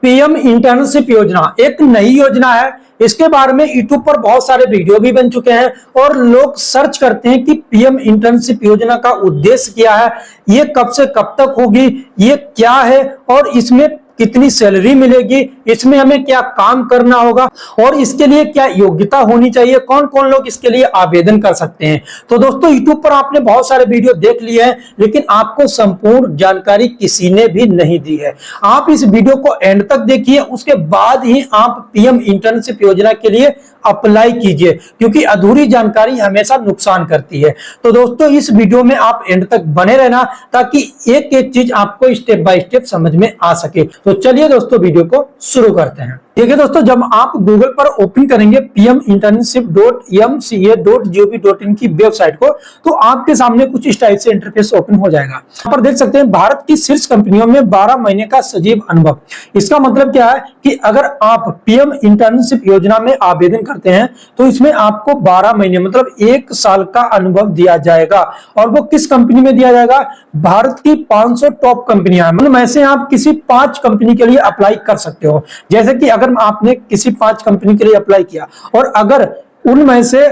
PM internship योजना एक नई योजना है। इसके बारे में यूट्यूब पर बहुत सारे वीडियो भी बन चुके हैं और लोग सर्च करते हैं कि पीएम इंटर्नशिप योजना का उद्देश्य क्या है, ये कब से कब तक होगी, ये क्या है और इसमें कितनी सैलरी मिलेगी, इसमें हमें क्या काम करना होगा और इसके लिए क्या योग्यता होनी चाहिए, कौन कौन लोग इसके लिए आवेदन कर सकते हैं। तो दोस्तों यूट्यूब पर आपने बहुत सारे वीडियो देख लिए हैं, लेकिन आपको संपूर्ण जानकारी किसी ने भी नहीं दी है। आप इस वीडियो को एंड तक देखिए, उसके बाद ही आप पीएम इंटर्नशिप योजना के लिए अप्लाई कीजिए, क्योंकि अधूरी जानकारी हमेशा नुकसान करती है। तो दोस्तों इस वीडियो में आप एंड तक बने रहना, ताकि एक एक चीज आपको स्टेप बाय स्टेप समझ में आ सके। तो चलिए दोस्तों वीडियो को शुरू करते हैं। देखिए दोस्तों, जब आप गूगल पर ओपन करेंगे pminternship.mca.gov.in की वेबसाइट को, तो आपके सामने कुछ इस टाइप से इंटरफेस ओपन हो जाएगा। यहाँ पर देख सकते हैं भारत की शीर्ष कंपनियों में 12 महीने का सजीव अनुभव। इसका मतलब क्या है कि अगर आप पीएम इंटर्नशिप योजना में आवेदन करते हैं तो इसमें आपको 12 महीने मतलब 1 साल का अनुभव दिया जाएगा। और वो किस कंपनी में दिया जाएगा? भारत की 500 टॉप कंपनियां, मतलब ऐसे आप किसी 5 कंपनी के लिए अप्लाई कर सकते हो। जैसे कि अगर आपने किसी 5 कंपनी के लिए अप्लाई किया और अगर उनमें से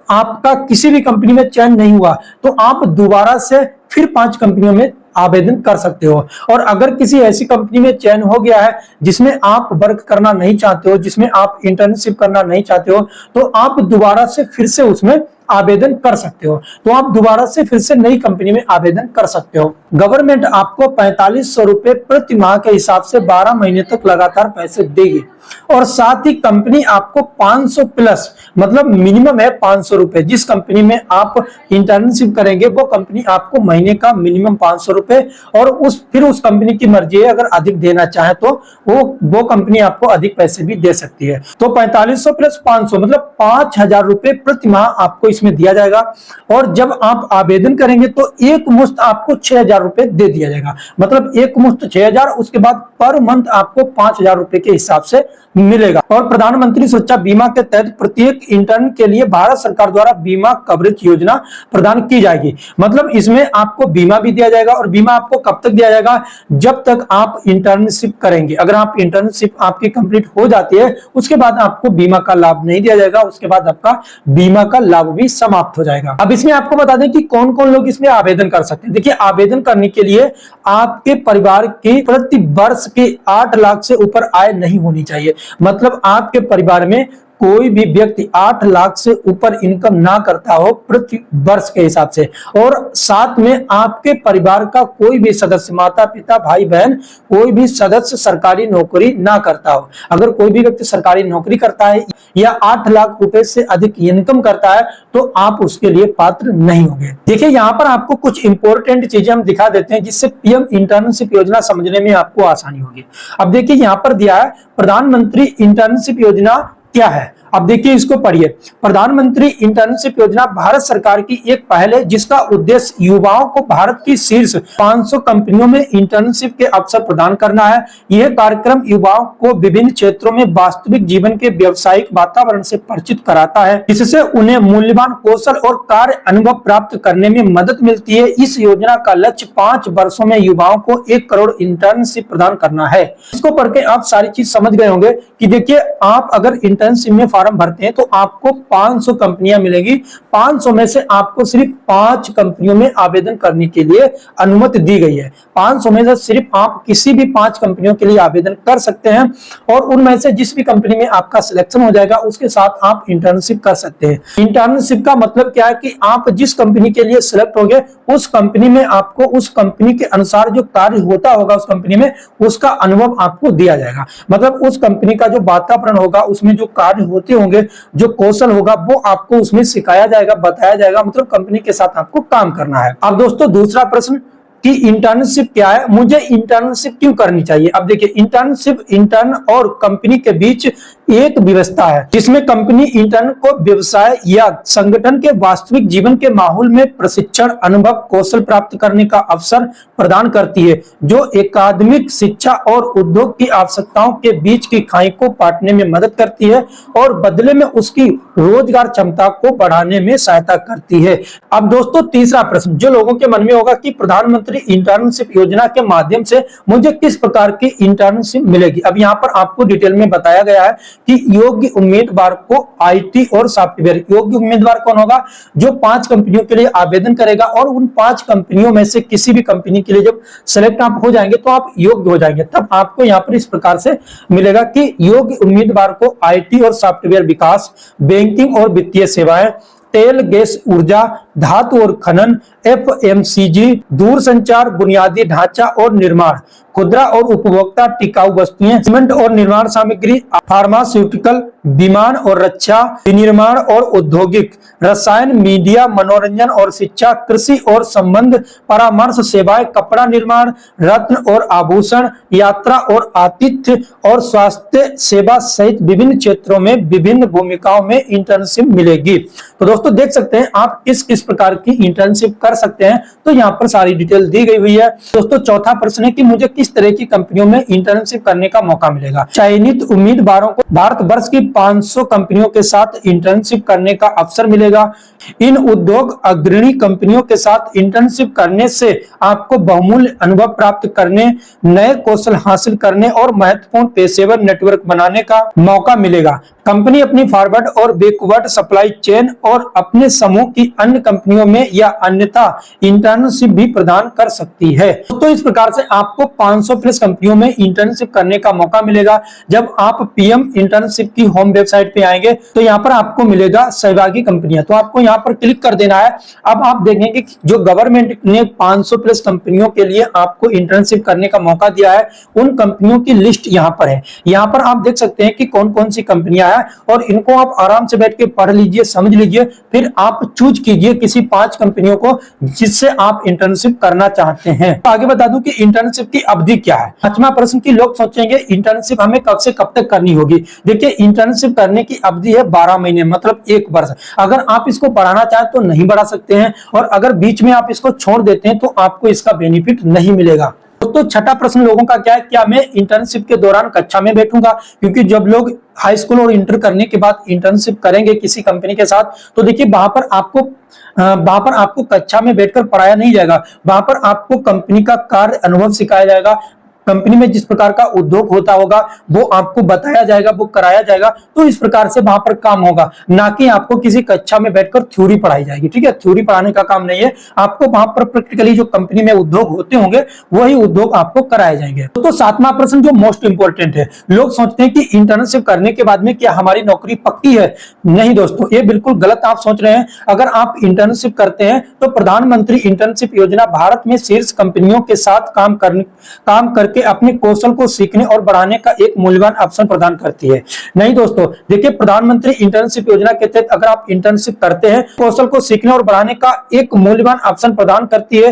आपका किसी भी कंपनी में चयन नहीं हुआ, तो आप दोबारा से फिर 5 कंपनियों में आवेदन कर सकते हो। और अगर किसी ऐसी कंपनी में चयन हो गया है जिसमें आप वर्क करना नहीं चाहते हो, जिसमें आप इंटर्नशिप करना नहीं चाहते हो, तो आप दोबारा से फिर से उसमें आवेदन कर सकते हो। तो आप दोबारा से फिर से नई कंपनी में आवेदन कर सकते हो। गवर्नमेंट आपको 4500 रुपए प्रति माह के हिसाब से 12 महीने तक लगातार पैसे देगी। और साथ ही कंपनी आपको 500 प्लस मतलब मिनिमम है 500 रुपए। जिस कंपनी में आप इंटर्नशिप करेंगे वो कंपनी आपको महीने का मिनिमम 500 रुपए, और फिर उस कंपनी की मर्जी है, अगर अधिक देना चाहे तो वो कंपनी आपको अधिक पैसे भी दे सकती है। तो 4500 प्लस 500 मतलब 5000 रुपए प्रति माह आपको इसमें दिया जाएगा। और जब आप आवेदन करेंगे तो एक मुश्त आपको 6000 रुपए दे दिया जाएगा, मतलब एक मुश्त 6000, उसके बाद पर मंथ आपको 5000 रुपए के हिसाब से मिलेगा। और प्रधानमंत्री सुरक्षा बीमा के तहत प्रत्येक इंटर्न के लिए भारत सरकार द्वारा बीमा कवरेज योजना प्रदान की जाएगी। मतलब इसमें आपको बीमा भी दिया जाएगा। और बीमा आपको कब तक दिया जाएगा? जब तक आप इंटर्नशिप करेंगे। अगर आप इंटर्नशिप आपकी कंप्लीट हो जाती है, उसके बाद आपको बीमा का लाभ नहीं दिया जाएगा, उसके बाद आपका बीमा का लाभ भी समाप्त हो जाएगा। अब इसमें आपको बता दें कि कौन कौन लोग इसमें आवेदन कर सकते हैं। देखिए, आवेदन करने के लिए आपके परिवार की प्रति वर्ष की 8 लाख से ऊपर आय नहीं होनी चाहिए। मतलब आपके परिवार में कोई भी व्यक्ति 8 लाख से ऊपर इनकम ना करता हो प्रति वर्ष के हिसाब से। और साथ में आपके परिवार का कोई भी सदस्य, माता पिता भाई बहन, कोई भी सदस्य सरकारी नौकरी ना करता हो। अगर कोई भी व्यक्ति सरकारी नौकरी करता है या 8 लाख रुपए से अधिक इनकम करता है तो आप उसके लिए पात्र नहीं होंगे। देखिए, यहाँ पर आपको कुछ इंपॉर्टेंट चीजें हम दिखा देते हैं जिससे पीएम इंटर्नशिप योजना समझने में आपको आसानी होगी। अब देखिए, यहाँ पर दिया है प्रधानमंत्री इंटर्नशिप योजना क्या है। अब देखिए, इसको पढ़िए। प्रधानमंत्री इंटर्नशिप योजना भारत सरकार की एक पहल है जिसका उद्देश्य युवाओं को भारत की शीर्ष 500 कंपनियों में इंटर्नशिप के अवसर प्रदान करना है। यह कार्यक्रम युवाओं को विभिन्न क्षेत्रों में वास्तविक जीवन के व्यावसायिक वातावरण से परिचित कराता है, जिससे उन्हें मूल्यवान कौशल और कार्य अनुभव प्राप्त करने में मदद मिलती है। इस योजना का लक्ष्य 5 वर्षों में युवाओं को 1 करोड़ इंटर्नशिप प्रदान करना है। इसको पढ़ के आप सारी चीज समझ गए होंगे कि देखिए, आप अगर इंटर्नशिप में फॉर्म भरते हैं तो आपको 500 कंपनियां मिलेगी। 500 में से आपको सिर्फ 5 कंपनियों में आवेदन करने के लिए अनुमति दी गई है। 500 में से सिर्फ आप किसी भी 5 कंपनियों के लिए आवेदन कर सकते हैं, और उनमें से जिस भी कंपनी में आपका सिलेक्शन हो जाएगा उसके साथ आप इंटर्नशिप कर सकते हैं। इंटर्नशिप का मतलब क्या है कि आप जिस कंपनी के लिए सिलेक्ट होंगे उस कंपनी में आपको उस कंपनी के अनुसार जो कार्य होता होगा उस कंपनी में, उसका अनुभव आपको दिया जाएगा। मतलब उस कंपनी का जो वातावरण होगा, उसमें जो कार्य होते होंगे, जो कौशल होगा, वो आपको उसमें सिखाया जाएगा, बताया जाएगा। मतलब कंपनी के साथ आपको काम करना है। अब दोस्तों, दूसरा प्रश्न कि इंटर्नशिप क्या है, मुझे इंटर्नशिप क्यों करनी चाहिए। अब देखिए, इंटर्नशिप इंटर्न और कंपनी के बीच एक व्यवस्था है जिसमें कंपनी इंटर्न को व्यवसाय या संगठन के वास्तविक जीवन के माहौल में प्रशिक्षण, अनुभव, कौशल प्राप्त करने का अवसर प्रदान करती है, जो अकादमिक शिक्षा और उद्योग की आवश्यकताओं के बीच की खाई को पाटने में मदद करती है और बदले में उसकी रोजगार क्षमता को बढ़ाने में सहायता करती है। अब दोस्तों, तीसरा प्रश्न जो लोगों के मन में होगा कि प्रधानमंत्री प्रधानमंत्री इंटर्नशिप योजना के माध्यम से मुझे किस प्रकार की इंटर्नशिप मिलेगी। अब यहाँ पर आपको डिटेल में बताया गया है कि योग्य उम्मीदवार को आईटी और सॉफ्टवेयर, योग्य उम्मीदवार कौन होगा, जो 5 कंपनियों के लिए आवेदन करेगा और उन 5 कंपनियों में से किसी भी कंपनी के लिए जब सेलेक्ट आप हो जाएंगे तो आप योग्य हो जाएंगे, तब आपको यहाँ पर इस प्रकार से मिलेगा कि योग्य उम्मीदवार को आईटी और सॉफ्टवेयर विकास, बैंकिंग और वित्तीय सेवाएं, तेल गैस ऊर्जा, धातु और खनन, एफएमसीजी, दूरसंचार, बुनियादी ढांचा और निर्माण, खुदरा और उपभोक्ता टिकाऊ वस्तुएं, सीमेंट और निर्माण सामग्री, फार्मास्यूटिकल, विमान और रक्षा, विनिर्माण और औद्योगिक, रसायन, मीडिया, मनोरंजन और शिक्षा, कृषि और संबंध, परामर्श सेवाएं, कपड़ा निर्माण, रत्न और आभूषण, यात्रा और आतिथ्य और स्वास्थ्य सेवा सहित विभिन्न क्षेत्रों में विभिन्न भूमिकाओं में इंटर्नशिप मिलेगी। तो दोस्तों देख सकते हैं आप किस किस प्रकार की इंटर्नशिप कर सकते हैं, तो यहाँ पर सारी डिटेल दी गई हुई है। दोस्तों चौथा प्रश्न है कि मुझे किस तरह की कंपनियों में इंटर्नशिप करने का मौका मिलेगा। चयनित उम्मीदवारों को भारत वर्ष की 500 कंपनियों के साथ इंटर्नशिप करने का अवसर मिलेगा। इन उद्योग अग्रणी कंपनियों के साथ इंटर्नशिप करने से आपको बहुमूल्य अनुभव प्राप्त करने, नए कौशल हासिल करने और महत्वपूर्ण पेशेवर नेटवर्क बनाने का मौका मिलेगा। कंपनी अपनी फॉरवर्ड और बैकवर्ड सप्लाई चेन और अपने समूह की अन्य कंपनियों में या अन्यथा इंटर्नशिप भी प्रदान कर सकती है। तो इस प्रकार से आपको 500 प्लस कंपनियों में इंटर्नशिप करने का मौका मिलेगा। जब आप पीएम इंटर्नशिप की होम वेबसाइट पे आएंगे तो यहाँ पर आपको मिलेगा सहभागी कंपनियां, तो आपको यहाँ पर क्लिक कर देना है। अब आप देखेंगे कि जो गवर्नमेंट ने 500 प्लस कंपनियों के लिए आपको इंटर्नशिप करने का मौका दिया है, उन कंपनियों की लिस्ट यहाँ पर है। यहाँ पर आप देख सकते हैं कि कौन कौन सी कंपनियां हैं और इनको आप आराम से बैठ के पढ़ लीजिए, समझ लीजिए, फिर आप चूज कीजिए किसी 5 कंपनियों को जिससे आप इंटर्नशिप करना चाहते हैं। तो आगे बता दूं कि इंटर्नशिप की अवधि क्या है। 5वां प्रश्न की लोग सोचेंगे इंटर्नशिप हमें कब से कब तक करनी होगी। देखिए इंटर्नशिप करने की अवधि है 12 महीने, मतलब 1 वर्ष। अगर आप इसको बढ़ाना चाहें तो नहीं बढ़ा सकते हैं, और अगर बीच में आप इसको छोड़ देते हैं तो आपको इसका बेनिफिट नहीं मिलेगा। तो छठा प्रश्न लोगों का क्या है, क्या मैं इंटर्नशिप के दौरान कक्षा में बैठूंगा, क्योंकि जब लोग हाई स्कूल और इंटर करने के बाद इंटर्नशिप करेंगे किसी कंपनी के साथ, तो देखिए वहां पर आपको कक्षा में बैठकर पढ़ाया नहीं जाएगा, वहां पर आपको कंपनी का कार्य अनुभव सिखाया जाएगा। कंपनी में जिस प्रकार का उद्योग होता होगा वो आपको बताया जाएगा, वो कराया जाएगा। तो इस प्रकार से वहां पर काम होगा, ना कि आपको किसी कक्षा में बैठकर थ्योरी पढ़ाई जाएगी। ठीक है, थ्योरी पढ़ाने का काम नहीं है, आपको वहां पर प्रैक्टिकली जो कंपनी में उद्योग होते होंगे वही उद्योग आपको कराए जाएंगे। तो 7वां प्रश्न जो मोस्ट इंपोर्टेंट है, लोग सोचते हैं कि इंटर्नशिप करने के बाद में क्या हमारी नौकरी पक्की है। नहीं दोस्तों, ये बिल्कुल गलत आप सोच रहे हैं। अगर आप इंटर्नशिप करते हैं तो प्रधानमंत्री इंटर्नशिप योजना भारत में शीर्ष कंपनियों के साथ काम करके अपने कौशल को सीखने और बढ़ाने का एक मूल्यवान अवसर प्रदान करती है। नहीं दोस्तों, देखिए प्रधानमंत्री इंटर्नशिप योजना के तहत अगर आप इंटर्नशिप करते हैं, कौशल को सीखने और बढ़ाने का एक मूल्यवान अवसर प्रदान करती है।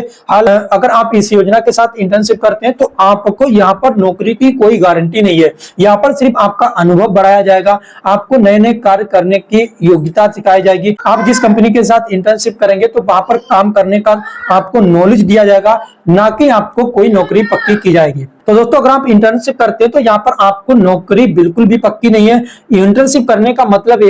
अगर आप इस योजना के साथ इंटर्नशिप करते हैं तो आपको यहाँ पर नौकरी की कोई गारंटी नहीं है। यहाँ पर सिर्फ आपका अनुभव बढ़ाया जाएगा, आपको नए नए कार्य करने की योग्यता सिखाई जाएगी। आप जिस कंपनी के साथ इंटर्नशिप करेंगे तो वहां पर काम करने का आपको नॉलेज दिया जाएगा, ना कि आपको कोई नौकरी पक्की की जाएगी। तो दोस्तों अगर आप इंटर्नशिप करते हैं तो यहाँ पर आपको नौकरी बिल्कुल भी पक्की नहीं है। इंटर्नशिप करने का मतलब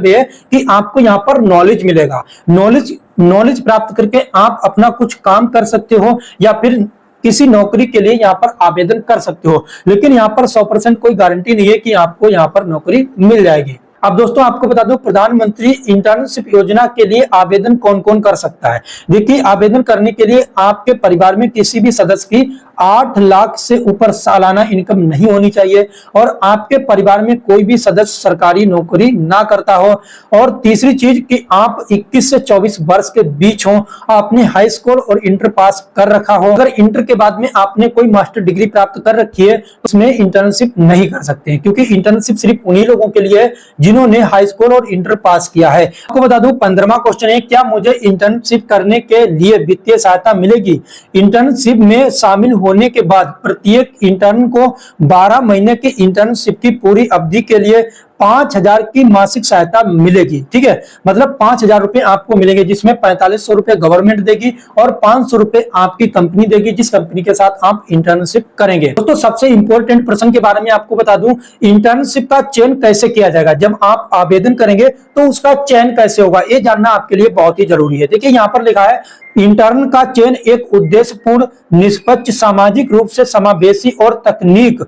ये है कि आपको यहाँ पर नॉलेज मिलेगा। नॉलेज प्राप्त करके आप अपना कुछ काम कर सकते हो या फिर किसी नौकरी के लिए यहाँ पर आवेदन कर सकते हो, लेकिन यहाँ पर 100% कोई गारंटी नहीं है कि आपको यहाँ पर नौकरी मिल जाएगी। अब दोस्तों आपको बता दूं प्रधानमंत्री इंटर्नशिप योजना के लिए आवेदन कौन कौन कर सकता है। देखिए आवेदन करने के लिए आपके परिवार में किसी भी सदस्य की 8 लाख से ऊपर सालाना इनकम नहीं होनी चाहिए और आपके परिवार में कोई भी सदस्य सरकारी नौकरी ना करता हो। और तीसरी चीज कि आप 21 से 24 वर्ष के बीच हो, आपने हाई स्कूल और इंटर पास कर रखा हो। अगर इंटर के बाद में आपने कोई मास्टर डिग्री प्राप्त कर रखी है उसमें इंटर्नशिप नहीं कर सकते हैं, क्योंकि इंटर्नशिप सिर्फ उन्हीं लोगों के लिए है जिन्होंने हाई स्कूल और इंटर पास किया है। आपको बता दूं 15वां क्वेश्चन है, क्या मुझे इंटर्नशिप करने के लिए वित्तीय सहायता मिलेगी। इंटर्नशिप में शामिल होने के बाद प्रत्येक इंटर्न को 12 महीने की इंटर्नशिप की पूरी अवधि के लिए 5,000 की मासिक सहायता मिलेगी। ठीक है, मतलब 5,000 रुपए आपको मिलेंगे, जिसमें 4500 रुपए गवर्नमेंट देगी और 500 रुपए आपकी कंपनी देगी, जिस कंपनी के साथ आप इंटर्नशिप करेंगे। दोस्तों सबसे इंपॉर्टेंट प्रश्न के बारे में आपको बता दूं, इंटर्नशिप का चयन कैसे किया जाएगा। जब आप आवेदन करेंगे तो उसका चयन कैसे होगा, ये जानना आपके लिए बहुत ही जरूरी है। देखिए यहाँ पर लिखा है, इंटर्न का चयन एक उद्देश्यपूर्ण, निष्पक्ष, सामाजिक रूप से समावेशी और तकनीक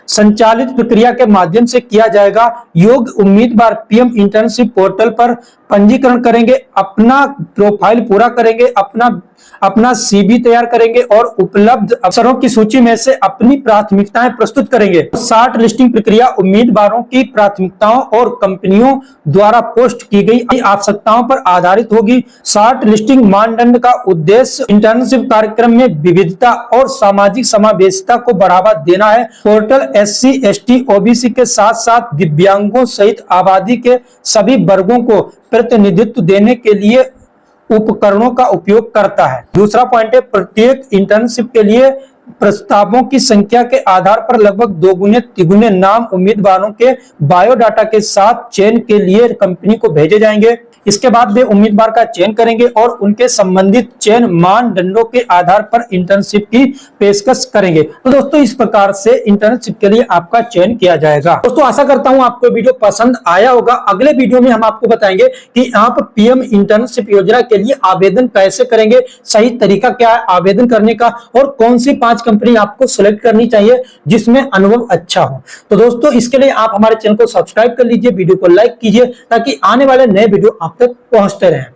संचालित प्रक्रिया के माध्यम से किया जाएगा। योग्य उम्मीदवार पीएम इंटर्नशिप पोर्टल पर पंजीकरण करेंगे, अपना प्रोफाइल पूरा करेंगे, अपना सीवी तैयार करेंगे और उपलब्ध अवसरों की सूची में से अपनी प्राथमिकताएं प्रस्तुत करेंगे। शॉर्ट लिस्टिंग प्रक्रिया उम्मीदवारों की प्राथमिकताओं और कंपनियों द्वारा पोस्ट की गई आवश्यकताओं पर आधारित होगी। शॉर्ट लिस्टिंग मानदंड का उद्देश्य इंटर्नशिप कार्यक्रम में विविधता और सामाजिक समावेशिता को बढ़ावा देना है। पोर्टल SC, ST, OBC के साथ साथ दिव्यांगों सहित आबादी के सभी वर्गों को प्रतिनिधित्व देने के लिए उपकरणों का उपयोग करता है। दूसरा पॉइंट है, प्रत्येक इंटर्नशिप के लिए प्रस्तावों की संख्या के आधार पर लगभग 2 गुने 3 गुने नाम उम्मीदवारों के बायोडाटा के साथ चयन के लिए कंपनी को भेजे जाएंगे। इसके बाद वे उम्मीदवार का चयन करेंगे और उनके संबंधित चयन मानदंडों के आधार पर इंटर्नशिप की पेशकश करेंगे। तो दोस्तों इस प्रकार से इंटर्नशिप के लिए आपका चयन किया जाएगा। दोस्तों आशा करता हूं आपको वीडियो पसंद आया होगा। अगले वीडियो में हम आपको बताएंगे कि आप पीएम इंटर्नशिप योजना के लिए आवेदन कैसे करेंगे, सही तरीका क्या है आवेदन करने का, और कौन सी 5 कंपनी आपको सिलेक्ट करनी चाहिए जिसमें अनुभव अच्छा हो। तो दोस्तों इसके लिए आप हमारे चैनल को सब्सक्राइब कर लीजिए, वीडियो को लाइक कीजिए ताकि आने वाले नए वीडियो आप तक पहुंचते रहें।